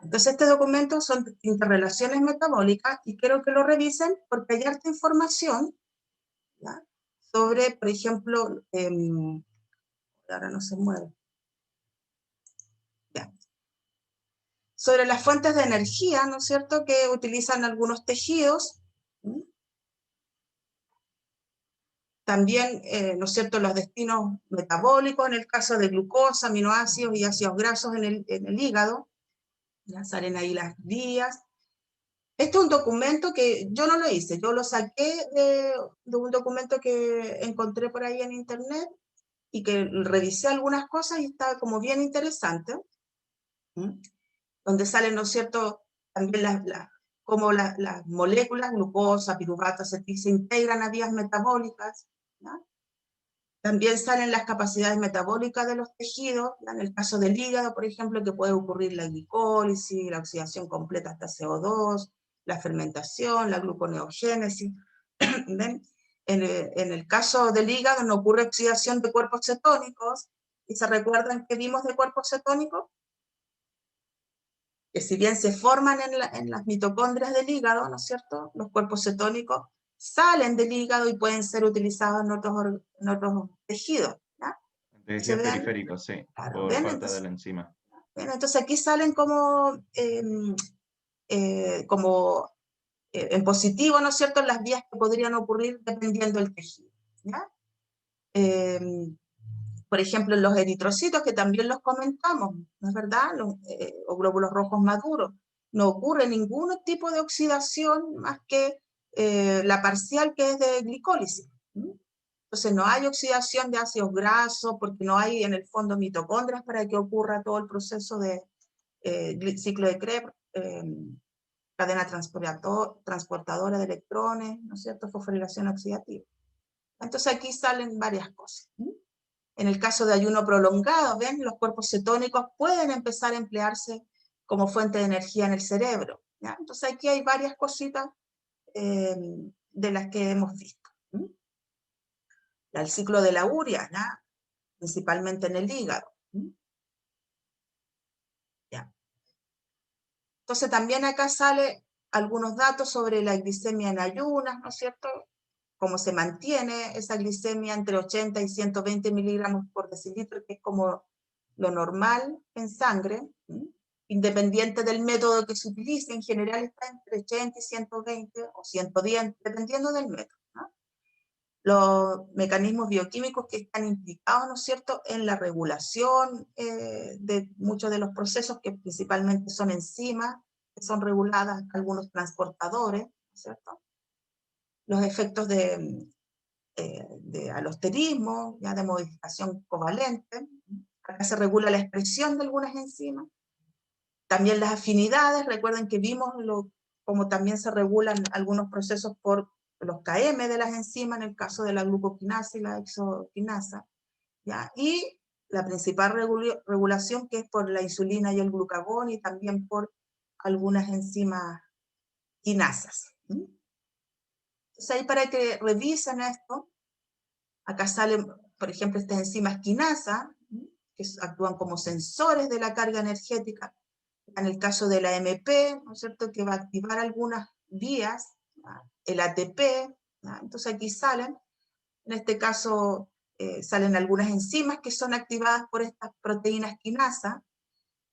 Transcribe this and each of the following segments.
Entonces este documento son interrelaciones metabólicas y quiero que lo revisen porque hay harta información, ¿ya?, sobre, por ejemplo, ahora no se mueve, ya, sobre las fuentes de energía, ¿no es cierto?, que utilizan algunos tejidos. También, ¿no es cierto?, los destinos metabólicos, en el caso de glucosa, aminoácidos y ácidos grasos en el hígado, ya salen ahí las vías. Este es un documento que yo no lo hice, yo lo saqué de un documento que encontré por ahí en internet y que revisé algunas cosas y está como bien interesante, donde salen, ¿no es cierto?, también cómo las moléculas, glucosa, piruvato, acetil, se integran a vías metabólicas, ¿ya? También salen las capacidades metabólicas de los tejidos, ¿ya? En el caso del hígado, por ejemplo, que puede ocurrir la glicólisis, la oxidación completa hasta CO2, la fermentación, la gluconeogénesis. ¿Ven? En el caso del hígado no ocurre oxidación de cuerpos cetónicos, y se recuerdan que vimos de cuerpos cetónicos, que si bien se forman en las mitocondrias del hígado, ¿no es cierto?, los cuerpos cetónicos salen del hígado y pueden ser utilizados en otros tejidos, ¿ya? ¿Se Tejidos ven? periféricos, sí, Claro, por ¿ven? parte de la enzima. Entonces aquí salen como en positivo, ¿no es cierto?, las vías que podrían ocurrir dependiendo del tejido, ¿ya? Por ejemplo, en los eritrocitos, que también los comentamos, ¿no es verdad?, o glóbulos rojos maduros, no ocurre ningún tipo de oxidación más que la parcial, que es de glicólisis. Entonces no hay oxidación de ácidos grasos, porque no hay en el fondo mitocondrias para que ocurra todo el proceso de ciclo de Krebs, cadena transportadora de electrones, ¿no es cierto?, fosforilación oxidativa. Entonces aquí salen varias cosas. En el caso de ayuno prolongado, ¿ven?, los cuerpos cetónicos pueden empezar a emplearse como fuente de energía en el cerebro, ¿ya? Entonces aquí hay varias cositas de las que hemos visto. El ciclo de la urea, ¿ya?, principalmente en el hígado. ¿Ya? Entonces también acá sale algunos datos sobre la glicemia en ayunas, ¿no es cierto?, cómo se mantiene esa glicemia entre 80 y 120 miligramos por decilitro, que es como lo normal en sangre, independiente del método que se utilice. En general está entre 80 y 120 o 110, dependiendo del método, ¿no? Los mecanismos bioquímicos que están implicados, ¿no es cierto?, en la regulación de muchos de los procesos, que principalmente son enzimas, que son reguladas, algunos transportadores, ¿no es cierto?, los efectos de alosterismo, ya de modificación covalente. Acá se regula la expresión de algunas enzimas. También las afinidades, recuerden que vimos cómo también se regulan algunos procesos por los KM de las enzimas, en el caso de la glucoquinasa y la exoquinasa, ¿ya? Y la principal regulación, que es por la insulina y el glucagón, y también por algunas enzimas quinasas. Entonces ahí, para que revisen esto, acá salen, por ejemplo, estas enzimas quinasa, que actúan como sensores de la carga energética. En el caso de la MP, ¿no es cierto?, que va a activar algunas vías, el ATP, ¿no? Entonces aquí salen, en este caso salen algunas enzimas que son activadas por estas proteínas quinasa.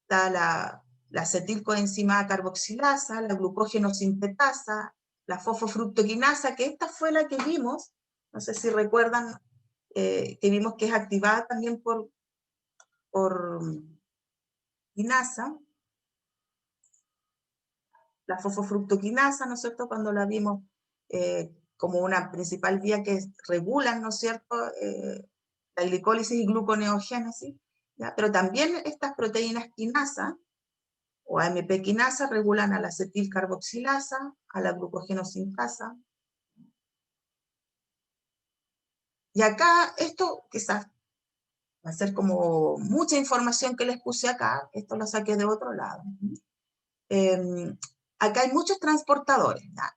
Está la acetilcoenzima carboxilasa, la glucógeno sintetasa, la fosfofructoquinasa, que esta fue la que vimos, no sé si recuerdan, que vimos que es activada también por quinasa, la fosfofructoquinasa, ¿no es cierto?, cuando la vimos como una principal vía que regulan, ¿no es cierto?, la glicólisis y gluconeogénesis, ¿ya? Pero también estas proteínas quinasa, o AMP quinasa, regulan a la acetilcarboxilasa, a la glucogenosinasa. Y acá, esto quizás va a ser como mucha información que les puse acá, esto lo saqué de otro lado. Acá hay muchos transportadores, ¿ya?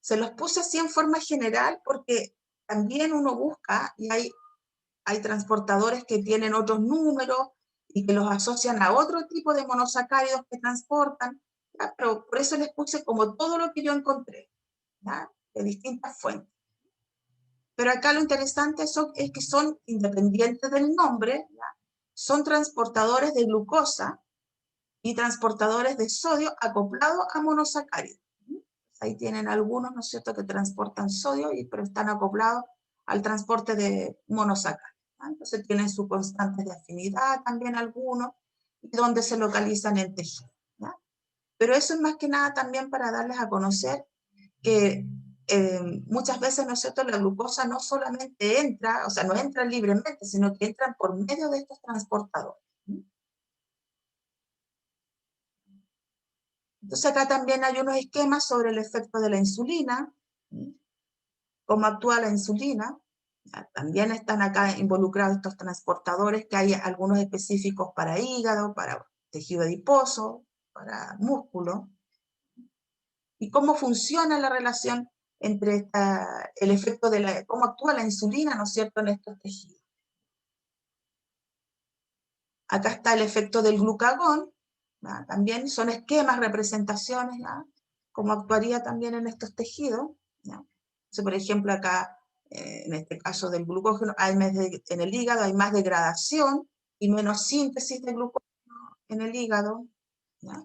Se los puse así en forma general porque también uno busca y hay transportadores que tienen otros números y que los asocian a otro tipo de monosacáridos que transportan, ¿ya? Pero por eso les puse como todo lo que yo encontré, ¿ya? De distintas fuentes. Pero acá lo interesante es que son independientes del nombre, ¿ya? Son transportadores de glucosa y transportadores de sodio acoplados a monosacáridos. Ahí tienen algunos, ¿no es cierto?, que transportan sodio, pero están acoplados al transporte de monosacáridos. Entonces tienen sus constantes de afinidad también algunos, y donde se localizan en tejido, ¿ya? Pero eso es más que nada también para darles a conocer que muchas veces, ¿no es cierto?, la glucosa no solamente entra, o sea, no entra libremente, sino que entran por medio de estos transportadores. Entonces acá también hay unos esquemas sobre el efecto de la insulina, cómo actúa la insulina. También están acá involucrados estos transportadores, que hay algunos específicos para hígado, para tejido adiposo, para músculo. Y cómo funciona la relación entre el efecto de cómo actúa la insulina, ¿no es cierto?, en estos tejidos. Acá está el efecto del glucagón, ¿ya? También son esquemas, representaciones, ¿ya?, cómo actuaría también en estos tejidos, ¿ya? Entonces, por ejemplo, acá, en este caso del glucógeno, en el hígado hay más degradación y menos síntesis de glucógeno en el hígado, ¿ya?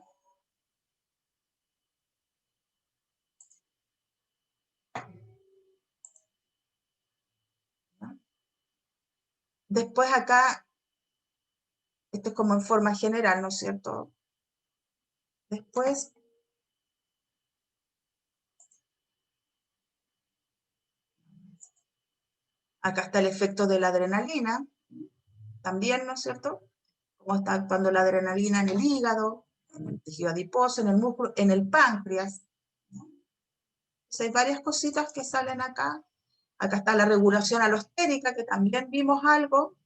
¿Ya? Después acá, esto es como en forma general, ¿no es cierto? Después, acá está el efecto de la adrenalina, también, ¿no es cierto? Cómo está actuando la adrenalina en el hígado, en el tejido adiposo, en el músculo, en el páncreas. Entonces, hay varias cositas que salen acá. Acá está la regulación alostérica, que también vimos algo,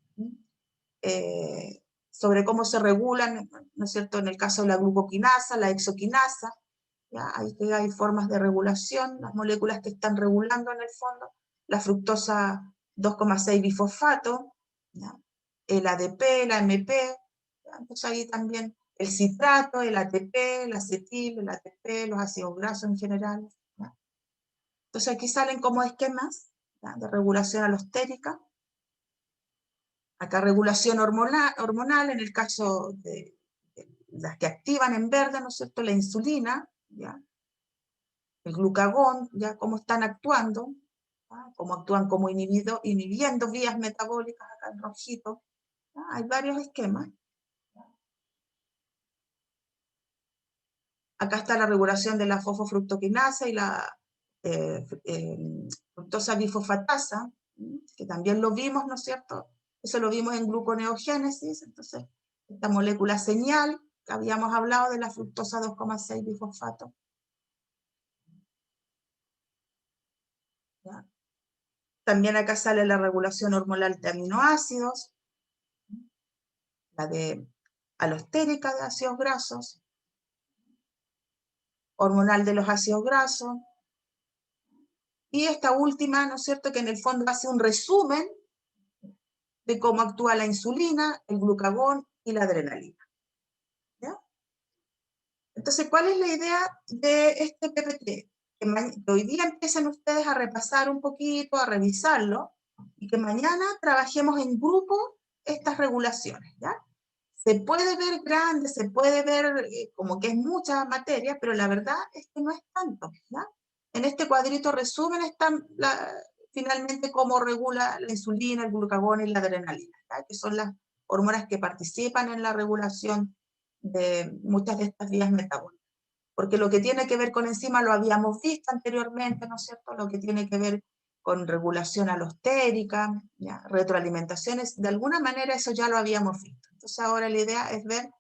sobre cómo se regulan, ¿no es cierto?, en el caso de la glucoquinasa, la exoquinasa. ¿Ya? Ahí hay formas de regulación, las moléculas que están regulando en el fondo, la fructosa 2,6 bifosfato, ¿ya?, el ADP, la MP, ¿ya? Entonces ahí también el citrato, el ATP, el acetil, el ATP, los ácidos grasos en general, ¿ya? Entonces aquí salen como esquemas, ¿ya?, de regulación alostérica. Acá regulación hormonal en el caso de las que activan en verde, ¿no es cierto?, la insulina, ¿ya?, el glucagón, ya cómo están actuando, ¿ya?, cómo actúan como inhibiendo vías metabólicas, acá en rojito, ¿ya? Hay varios esquemas. Acá está la regulación de la fosfofructoquinasa y la fructosa bifosfatasa, que también lo vimos, ¿no es cierto? Eso lo vimos en gluconeogénesis. Entonces, esta molécula señal, que habíamos hablado de la fructosa 2,6 bifosfato. ¿Ya? También acá sale la regulación hormonal de aminoácidos, la de alostérica de ácidos grasos, hormonal de los ácidos grasos, y esta última, ¿no es cierto?, que en el fondo hace un resumen de cómo actúa la insulina, el glucagón y la adrenalina. ¿Ya? Entonces, ¿cuál es la idea de este PPT? Que hoy día empiecen ustedes a repasar un poquito, a revisarlo, y que mañana trabajemos en grupo estas regulaciones, ¿ya? Se puede ver grande, se puede ver como que es mucha materia, pero la verdad es que no es tanto, ¿ya? En este cuadrito resumen están finalmente cómo regula la insulina, el glucagón y la adrenalina, ¿ya?, que son las hormonas que participan en la regulación de muchas de estas vías metabólicas. Porque lo que tiene que ver con enzima lo habíamos visto anteriormente, ¿no es cierto? Lo que tiene que ver con regulación alostérica, ¿ya?, retroalimentaciones, de alguna manera eso ya lo habíamos visto. Entonces ahora la idea es ver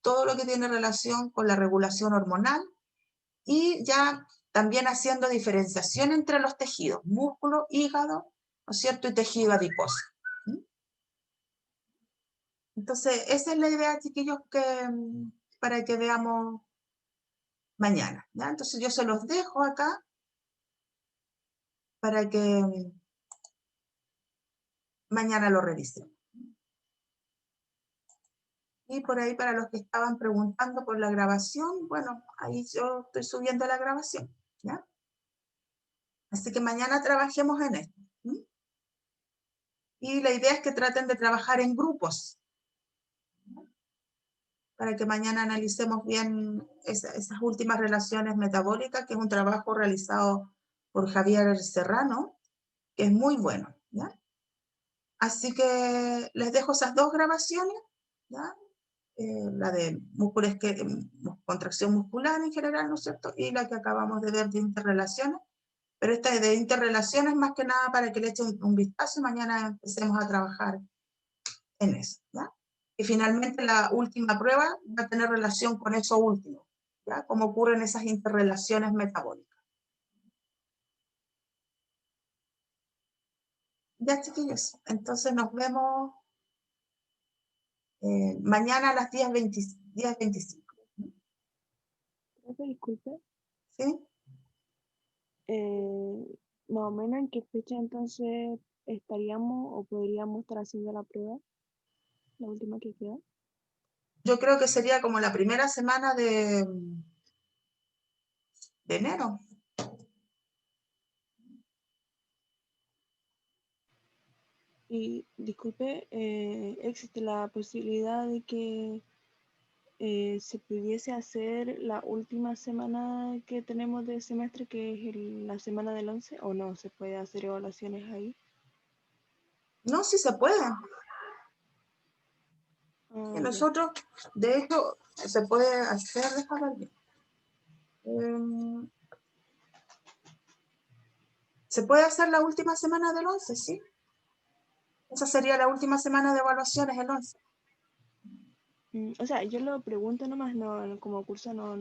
todo lo que tiene relación con la regulación hormonal y ya también haciendo diferenciación entre los tejidos, músculo, hígado, ¿no es cierto?, y tejido adiposo. Entonces esa es la idea, chiquillos, para que veamos mañana, ¿ya? Entonces yo se los dejo acá para que mañana lo revisen. Y por ahí, para los que estaban preguntando por la grabación, bueno, ahí yo estoy subiendo la grabación, ¿ya? Así que mañana trabajemos en esto. ¿M? Y la idea es que traten de trabajar en grupos, para que mañana analicemos bien esas últimas relaciones metabólicas, que es un trabajo realizado por Javier Serrano, que es muy bueno, ¿ya? Así que les dejo esas dos grabaciones, ¿ya? La de contracción muscular en general, ¿no es cierto? Y la que acabamos de ver de interrelaciones. Pero esta de interrelaciones más que nada para que le echen un vistazo y mañana empecemos a trabajar en eso, ¿ya? Y finalmente la última prueba va a tener relación con eso último, ¿ya? Cómo ocurren esas interrelaciones metabólicas. Ya, chiquillos, entonces nos vemos mañana a las 10:25. Profe, disculpe, ¿Sí? más o menos en qué fecha entonces estaríamos o podríamos estar haciendo la prueba, la última que queda. Yo creo que sería como la primera semana de enero. Y disculpe, ¿existe la posibilidad de que se pudiese hacer la última semana que tenemos de semestre, que es la semana del 11, o no se puede hacer evaluaciones ahí? No, sí se puede. Ah, Y ya. nosotros, de hecho, se puede hacer, déjame ver. Se puede hacer la última semana del 11, ¿sí? Esa sería la última semana de evaluaciones, el 11. O sea, yo lo pregunto nomás, no, como curso no,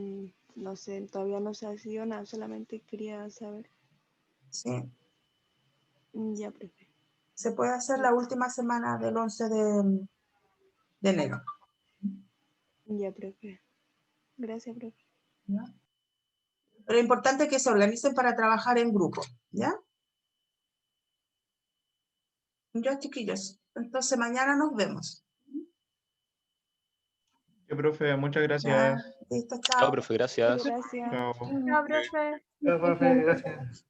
no sé, todavía no se ha decidido nada, solamente quería saber. Sí, Ya, profe. se puede hacer Ya, la última semana del 11 de enero. ya, profe. Gracias, profe. ¿Ya? Pero es importante que se organicen para trabajar en grupo, ¿ya? Ya, chiquillos. Entonces mañana nos vemos. Ya, profe, muchas Ya, gracias. listo, Chao, chao. profe, gracias. Gracias. Chao. Chao, profe. Chao, profe, gracias.